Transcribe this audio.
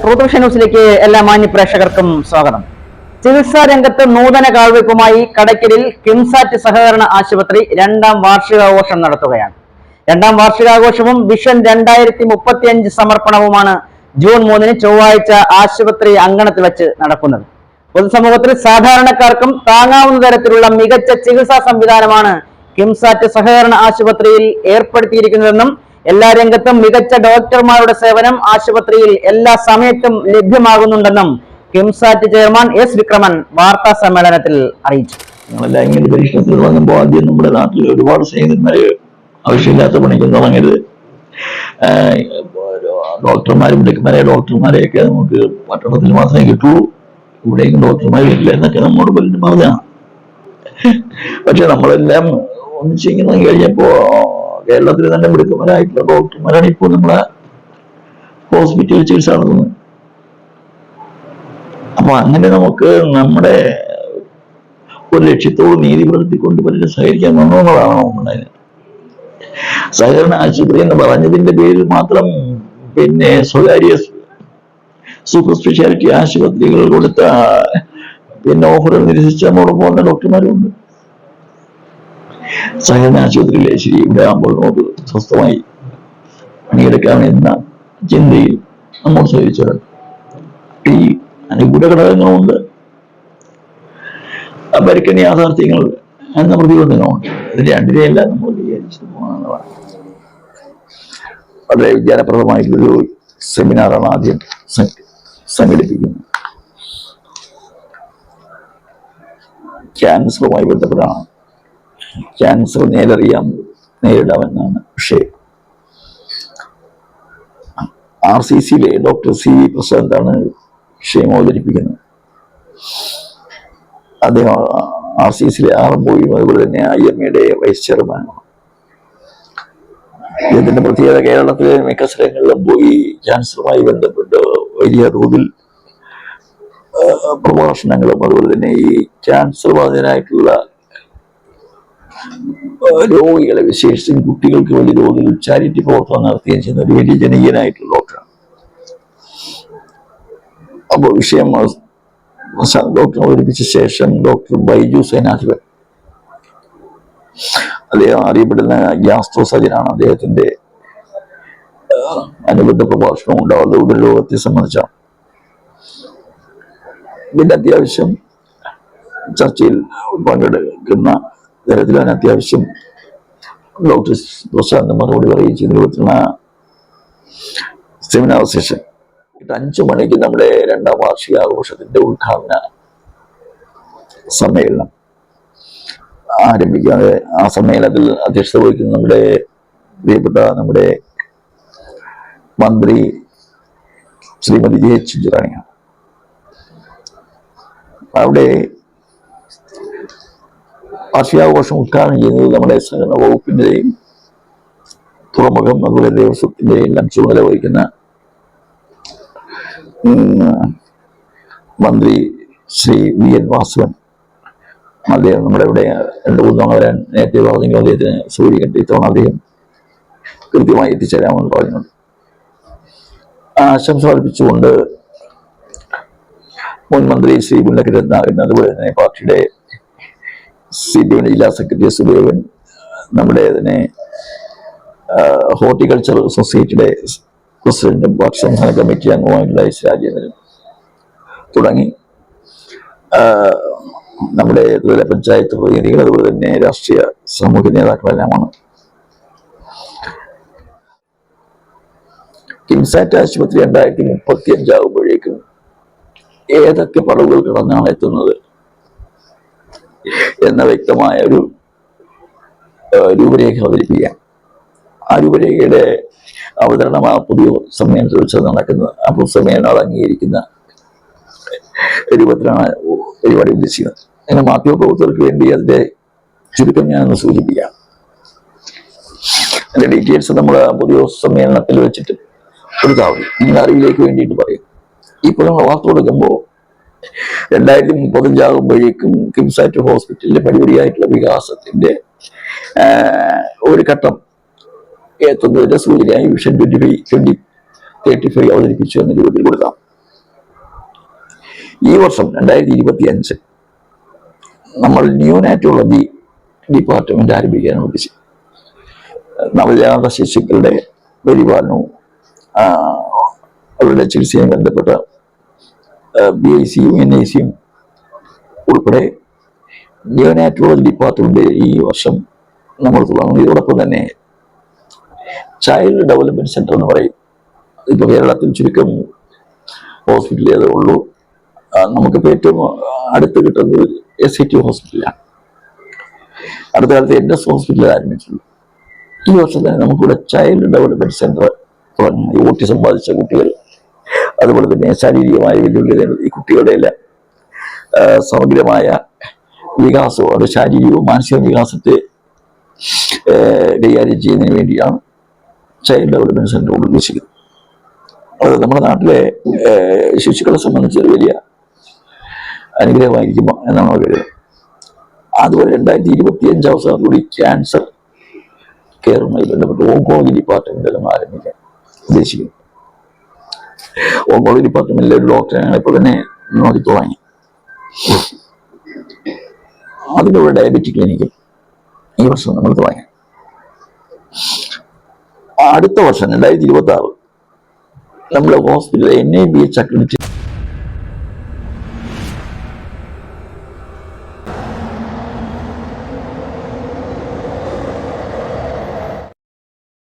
Root ന്യൂസിലേക്ക് എല്ലാ മാന്യ പ്രേക്ഷകർക്കും സ്വാഗതം. ചികിത്സാ രംഗത്ത് നൂതന കാൽവയ്പുമായി കടയ്ക്കലിൽ കിംസാറ്റ് സഹകരണ ആശുപത്രി 2ാം വാർഷികാഘോഷം നടത്തുകയാണ്. 2ാം വാർഷികാഘോഷവും വിഷൻ 2035 സമർപ്പണവുമാണ് ജൂൺ 3 ചൊവ്വാഴ്ച ആശുപത്രി അങ്കണത്തിൽ വെച്ച് നടക്കുന്നത്. പൊതുസമൂഹത്തിൽ സാധാരണക്കാർക്കും താങ്ങാവുന്ന തരത്തിലുള്ള മികച്ച ചികിത്സാ സംവിധാനമാണ് കിംസാറ്റ് സഹകരണ ആശുപത്രിയിൽ ഏർപ്പെടുത്തിയിരിക്കുന്നതെന്നും എല്ലാ രംഗത്തും മികച്ച ഡോക്ടർമാരുടെ സേവനം ആശുപത്രിയിൽ എല്ലാ സമയത്തും ലഭ്യമാകുന്നുണ്ടെന്നും കിംസാറ്റ് ചെയർമാൻ എസ് വിക്രമൻ വാർത്താ സമ്മേളനത്തിൽ അറിയിച്ചു. ഞങ്ങളെല്ലാം ഇങ്ങനെ പരീക്ഷണത്തിൽ തുടങ്ങുമ്പോൾ ആദ്യം നമ്മുടെ നാട്ടിൽ ഒരുപാട് സ്നേഹിതന്മാര് ആവശ്യമില്ലാത്ത പണിക്കും തുടങ്ങരുത്, ഡോക്ടർമാരും ഡോക്ടർമാരെയൊക്കെ നമുക്ക് പട്ടണത്തിൽ മാത്രമേ കിട്ടുള്ളൂ, ഇവിടേക്കും ഡോക്ടർമാർ വരില്ല എന്നൊക്കെ നമ്മോട് പലരും പറഞ്ഞാണ്. പക്ഷെ നമ്മളെല്ലാം ഒന്നിച്ചിങ്ങനെ കഴിഞ്ഞപ്പോ കേരളത്തിൽ തന്നെ മിടുക്കന്മാരായിട്ടുള്ള ഡോക്ടർമാരാണ് ഇപ്പോൾ നമ്മളെ ഹോസ്പിറ്റലിൽ ചികിത്സ നടത്തുന്നത്. അപ്പൊ അങ്ങനെ നമുക്ക് നമ്മുടെ ഒരു ലക്ഷ്യത്തോട് നീതി പുലർത്തിക്കൊണ്ട് പലരും സഹകരിക്കാൻ വന്നതാണ് ഉണ്ടായത്. സഹകരണ ആശുപത്രി എന്ന് പറഞ്ഞതിന്റെ പേരിൽ മാത്രം പിന്നെ സ്വകാര്യ സൂപ്പർ സ്പെഷ്യാലിറ്റി ആശുപത്രികൾ കൊടുത്ത പിന്നെ ഓഫറുകൾ നിരസിച്ച് നമ്മോട് പോകുന്ന ഡോക്ടർമാരുണ്ട്. സഹകരണ ആശുപത്രിയിലെ ശരി ഇവിടെ ആകുമ്പോൾ നമുക്ക് സ്വസ്ഥമായി പണിയെടുക്കാം എന്ന ചിന്തയിൽ നമ്മോട് സഹകരിച്ചവരുണ്ട്. ഈ അനുകൂല ഘടകങ്ങളുണ്ട്, പരിക്കണി യാഥാർത്ഥ്യങ്ങൾ എന്ന പ്രതിബന്ധങ്ങളുണ്ട്. ഇത് രണ്ടിനെയെല്ലാം നമ്മൾ വിചാരിച്ചു പോകാനുള്ളതാണ്. വളരെ വിജ്ഞാനപ്രദമായിട്ടുള്ളൊരു സെമിനാറാണ് ആദ്യം സംഘടിപ്പിക്കുന്നത്. ക്യാൻസറുമായി ബന്ധപ്പെട്ടാണ്. ക്യാൻസർ നേരിടാമെന്നാണ് വിഷയം. RCCയിലെ ഡോക്ടർ C V പ്രസാദാണ് വിഷയം അവതരിപ്പിക്കുന്നത്. അദ്ദേഹം RCCയിലെ RMOയും അതുപോലെ തന്നെ IMA വൈസ് ചെയർമാനാണ്. ഇതിന്റെ പ്രത്യേകത കേരളത്തിലെ മിക്ക സ്ഥലങ്ങളിലും പോയി ക്യാൻസറുമായി ബന്ധപ്പെട്ട് വലിയ തോതിൽ പ്രഭാഷണങ്ങളും അതുപോലെ തന്നെ ഈ ക്യാൻസർ ബാധിതരായിട്ടുള്ള രോഗികളെ വിശേഷിച്ചും കുട്ടികൾക്ക് വലിയ തോതിൽ ചാരിറ്റി പ്രവർത്തനം നടത്തുകയും ചെയ്യുന്ന ഒരു വലിയ ജനകീയനായിട്ടുള്ള ഡോക്ടറാണ്. അപ്പോൾ വിഷയം ഡോക്ടർ അവതരിപ്പിച്ച ശേഷം ഡോക്ടർ ബൈജു സേനാധിപൻ, അദ്ദേഹം അറിയപ്പെടുന്ന ഗ്യാസ്ട്രോ സർജനാണ്, അദ്ദേഹത്തിന്റെ അനുബന്ധ പ്രഭാഷണം ഉണ്ടാവുന്നത് ഉദരരോഗത്തെ സംബന്ധിച്ചാണ്. ഇതിന്റെ അത്യാവശ്യം ചർച്ചയിൽ പങ്കെടുക്കുന്ന തരത്തിലാണ് അത്യാവശ്യം ഡോക്ടർ പ്രസാദ് മറുപടി പറയുന്ന രൂപത്തിലുള്ള സെമിനാർ സെഷൻ 5 മണിക്ക് നമ്മുടെ 2ാം വാർഷികാഘോഷത്തിന്റെ ഉദ്ഘാടന സമ്മേളനം ആരംഭിക്കാതെ ആ സമ്മേളനത്തിൽ അധ്യക്ഷത വഹിക്കുന്ന നമ്മുടെ പ്രിയപ്പെട്ട നമ്മുടെ മന്ത്രി ശ്രീമതി ജെ ചിഞ്ചുറാണിയാണ്. അവിടെ വാർഷികാഘോഷം ഉദ്ഘാടനം ചെയ്യുന്നത് നമ്മുടെ സഹകരണ വകുപ്പിന്റെയും തുറമുഖം അതുപോലെ ദേവസ്വത്തിന്റെയും എല്ലാം ചുമതല വഹിക്കുന്ന മന്ത്രി ശ്രീ VN വാസവൻ. അദ്ദേഹം നമ്മുടെ ഇവിടെ 2-3 തവണ വരാൻ നേരത്തെ പറഞ്ഞെങ്കിൽ അദ്ദേഹത്തിന് സൂര്യകെട്ടി ഇത്തവണ അദ്ദേഹം കൃത്യമായി എത്തിച്ചേരാമെന്ന് പറഞ്ഞുകൊണ്ട് ആശംസ അർപ്പിച്ചുകൊണ്ട് മുൻ മന്ത്രി ശ്രീ മുല്ലക്കര രത്നാകരൻ അതുപോലെ തന്നെ പാർട്ടിയുടെ CPM ജില്ലാ സെക്രട്ടറി സുദേവൻ, നമ്മുടെ തന്നെ ഹോർട്ടിക്കൾച്ചർ സൊസൈറ്റിയുടെ പ്രസിഡന്റും പാർട്ടി സംസ്ഥാന കമ്മിറ്റി അംഗമായിട്ടുള്ള S രാജേന്ദ്രൻ തുടങ്ങി നമ്മുടെ ത്രിതല പഞ്ചായത്ത് പ്രതിനിധികൾ അതുപോലെ തന്നെ രാഷ്ട്രീയ സാമൂഹ്യ നേതാക്കളെല്ലാമാണ്. കിംസാറ്റ് ആശുപത്രി 2035 ആകുമ്പോഴേക്കും ഏതൊക്കെ പടവുകൾ കടന്നാണ് എത്തുന്നത് എന്ന വ്യക്തമായ ഒരു രൂപരേഖ അവതരിപ്പിക്കുക. ആ രൂപരേഖയുടെ അവതരണം ആ പുതിയ സമ്മേളനത്തിൽ വെച്ച് നടക്കുന്നത്. ആ പൊതുസമ്മേളനം അംഗീകരിക്കുന്ന രൂപത്തിലാണ് പരിപാടി ഉദ്ദേശിക്കുന്നത്. അങ്ങനെ മാധ്യമപ്രവർത്തകർക്ക് വേണ്ടി അതിന്റെ ചുരുക്കം ഞാനൊന്ന് സൂചിപ്പിക്കാം. അതിന്റെ ഡീറ്റെയിൽസ് നമ്മൾ പുതിയ സമ്മേളനത്തിൽ വെച്ചിട്ട് കൊടുത്താൽ മതി. നിങ്ങളുടെ അറിവിലേക്ക് വേണ്ടിയിട്ട് പറയും. ഇപ്പോൾ നമ്മൾ വാർത്ത കൊടുക്കുമ്പോൾ 2035 ആകുമ്പോഴേക്കും കിംസാറ്റ് ഹോസ്പിറ്റലിന്റെ പടിപടിയായിട്ടുള്ള വികാസത്തിന്റെ ഒരു ഘട്ടം എത്തുന്നതിന്റെ സൂചനയായി വിഷൻ 2035 അവതരിപ്പിച്ചു എന്ന രൂപത്തിൽ കൊടുക്കാം. ഈ വർഷം 2025 നമ്മൾ ന്യൂനാറ്റോളജി ഡിപ്പാർട്ട്മെന്റ് ആരംഭിക്കാനാണ് ഉദ്ദേശിച്ചത്. നവജാത ശിശുക്കളുടെ പരിപാലനവും അവരുടെ ചികിത്സയും ബന്ധപ്പെട്ട BICയും NICയും ഉൾപ്പെടെ ന്യൂനാറ്റോളജി ഡിപ്പാർട്ട്മെന്റ് ഈ വർഷം നമ്മൾ തുടങ്ങുന്നു. ഇതോടൊപ്പം തന്നെ ചൈൽഡ് ഡെവലപ്മെന്റ് സെന്റർ എന്ന് പറയും. ഇപ്പൊ കേരളത്തിൽ ചുരുക്കം ഹോസ്പിറ്റലേ അതേ ഉള്ളൂ. നമുക്കിപ്പോൾ ഏറ്റവും അടുത്ത് കിട്ടുന്നത് SIT ഹോസ്പിറ്റലാണ്. അടുത്ത കാലത്ത് NS ഹോസ്പിറ്റലിൽ ആരംഭിച്ചുള്ളൂ. ഈ വർഷം തന്നെ നമുക്കിവിടെ ചൈൽഡ് ഡെവലപ്മെന്റ് സെന്റർ തുടങ്ങുന്നു. ഓട്ടിസം ബാധിച്ച കുട്ടികൾ, അതുപോലെ തന്നെ ശാരീരികമായ വെല്ലുവിളികൾ, ഈ കുട്ടികളുടെ എല്ലാം സമഗ്രമായ വികാസവും അവരുടെ ശാരീരികവും മാനസിക വികാസത്തെ കൈകാര്യം ചെയ്യുന്നതിന് വേണ്ടിയാണ് ചൈൽഡ് ഡെവലപ്മെന്റ് സെന്റർ ഉദ്ദേശിക്കുന്നത്. അത് നമ്മുടെ നാട്ടിലെ ശിശുക്കളെ സംബന്ധിച്ച് വലിയ അനുഗ്രഹമായിരിക്കും എന്നാണ് കരുതുന്നത്. അതുപോലെ 2025 അവസാനത്തോടെ ക്യാൻസർ കെയറുമായി ബന്ധപ്പെട്ട് ഓങ്കോളജി ഡിപ്പാർട്ട്മെന്റ് നമ്മൾ ആരംഭിക്കാൻ ഉദ്ദേശിക്കുന്നു. ഓങ്കോളജി ഡിപ്പാർട്ട്മെന്റിലെ ഒരു ഡോക്ടറെ ഇപ്പോൾ തന്നെ നോക്കി തുടങ്ങി. അതിലൂടെ ഡയബറ്റിക് ക്ലിനിക്കും ഈ വർഷം നമ്മൾ തുടങ്ങി. അടുത്ത വർഷം 2026 നമ്മുടെ ഹോസ്പിറ്റലിൽ NABH അക്രഡിറ്റ്